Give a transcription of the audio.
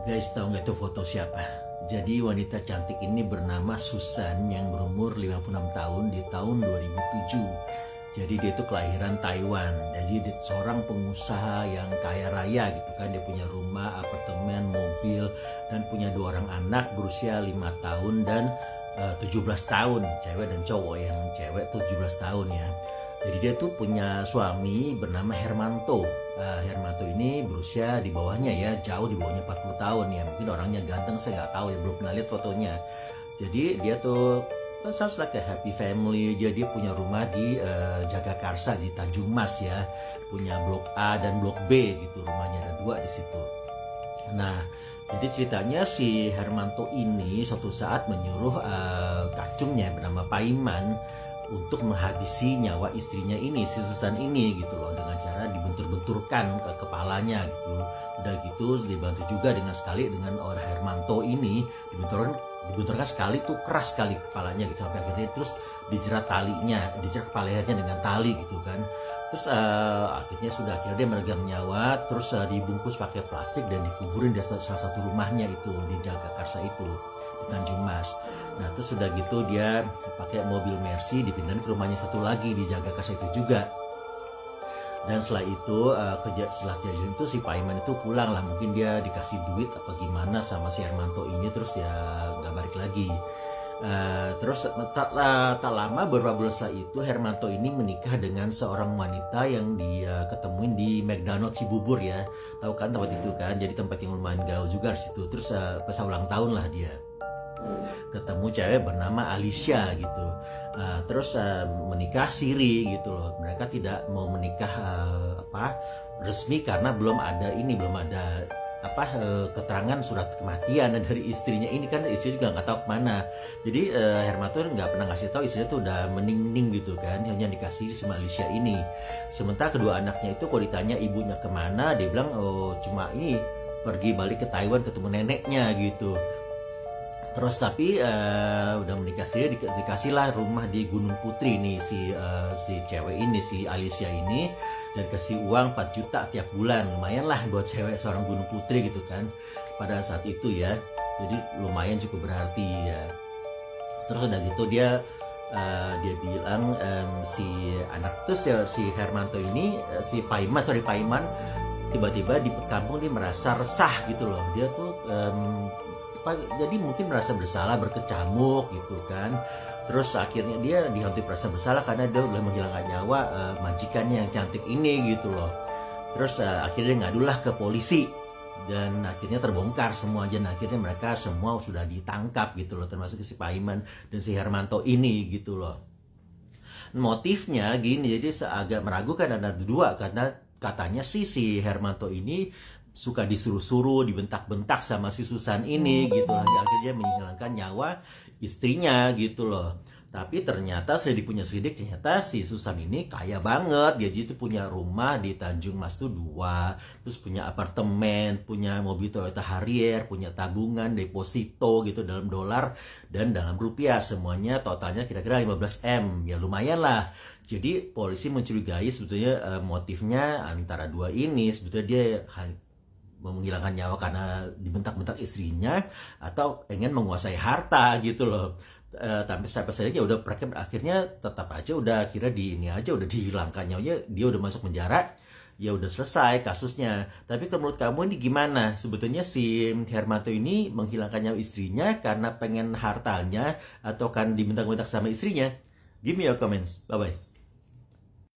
Guys, tahu nggak itu foto siapa? Jadi wanita cantik ini bernama Susan yang berumur 56 tahun di tahun 2007. Jadi dia itu kelahiran Taiwan. Jadi dia seorang pengusaha yang kaya raya gitu kan. Dia punya rumah, apartemen, mobil, dan punya 2 orang anak berusia 5 tahun dan 17 tahun. Cewek dan cowok, yang cewek tuh 17 tahun ya. Jadi dia tuh punya suami bernama Hermanto. Hermanto ini berusia di bawahnya ya, jauh di bawahnya 40 tahun ya. Mungkin orangnya ganteng, saya nggak tahu ya, belum pernah lihat fotonya. Jadi dia tuh sounds like a happy family. Jadi dia punya rumah di Jagakarsa di Tanjung Mas ya. Punya blok A dan blok B gitu, rumahnya ada 2 di situ. Nah, jadi ceritanya si Hermanto ini suatu saat menyuruh kacungnya bernama Paiman untuk menghabisi nyawa istrinya ini, si Susan ini gitu loh, dengan cara dibentur-benturkan ke kepalanya gitu. Udah gitu dibantu juga dengan orang Hermanto ini dibenturkan sekali tuh, keras sekali kepalanya gitu, sampai akhirnya terus dijerat kepalanya dengan tali gitu kan. Terus akhirnya dia meregang nyawa, terus dibungkus pakai plastik dan dikuburin di salah satu rumahnya itu di Jagakarsa itu di Tanjung Mas. Nah terus sudah gitu dia pakai mobil Mercy dipindahin ke rumahnya satu lagi di Jagakarsa itu juga. Dan setelah itu setelah kejadian itu si Paiman itu pulang lah, mungkin dia dikasih duit apa gimana sama si Hermanto ini, terus dia nggak balik lagi. Terus tak lama beberapa bulan setelah itu Hermanto ini menikah dengan seorang wanita yang dia ketemuin di McDonald Cibubur ya, tahu kan tempat itu kan, jadi tempat yang lumayan gaul juga di situ. Terus pas ulang tahun lah dia ketemu cewek bernama Alicia gitu. Terus menikah siri gitu loh. Mereka tidak mau menikah resmi karena belum ada keterangan surat kematian dari istrinya ini kan. Istri juga nggak tahu kemana. Jadi Hermanto nggak pernah ngasih tahu istrinya tuh udah meninggal gitu kan, hanya dikasih sama Alicia ini. Sementara kedua anaknya itu kalau ditanya ibunya kemana, dia bilang oh cuma ini pergi balik ke Taiwan ketemu neneknya gitu. Terus tapi udah menikah sendiri, dikasihlah rumah di Gunung Putri nih si cewek ini, si Alicia ini, dan kasih uang 4 juta tiap bulan. Lumayan lah buat cewek seorang Gunung Putri gitu kan pada saat itu ya. Jadi lumayan cukup berarti ya. Terus udah gitu dia bilang si anak tuh si Hermanto ini, si Paiman tiba-tiba di kampung dia merasa resah gitu loh. Dia tuh jadi mungkin merasa bersalah, berkecamuk gitu kan. Terus akhirnya dia dihantui perasaan bersalah karena dia udah menghilangkan nyawa majikannya yang cantik ini gitu loh. Terus akhirnya ngadulah ke polisi dan akhirnya terbongkar semua aja. Nah, akhirnya mereka semua sudah ditangkap gitu loh, termasuk si Paiman dan si Hermanto ini gitu loh. Motifnya gini, jadi agak meragukan ada 2 karena katanya si Hermanto ini suka disuruh-suruh, dibentak-bentak sama si Susan ini gitu. Akhirnya menghilangkan nyawa istrinya gitu loh. Tapi ternyata ternyata si Susan ini kaya banget. Dia itu punya rumah di Tanjung Mas tuh 2, terus punya apartemen, punya mobil Toyota Harrier, punya tabungan, deposito gitu dalam dolar dan dalam rupiah. Semuanya totalnya kira-kira 15 M. Ya lumayan lah. Jadi polisi mencurigai sebetulnya motifnya antara 2 ini. Sebetulnya dia menghilangkan nyawa karena dibentak-bentak istrinya atau ingin menguasai harta gitu loh. Tapi sampai saja udah akhirnya tetap aja udah udah dihilangkan nyawanya, dia udah masuk penjara, ya udah selesai kasusnya. Tapi menurut kamu ini gimana? Sebetulnya si Hermanto ini menghilangkan nyawa istrinya karena pengen hartanya atau kan dibentak-bentak sama istrinya? Give me your comments. Bye bye.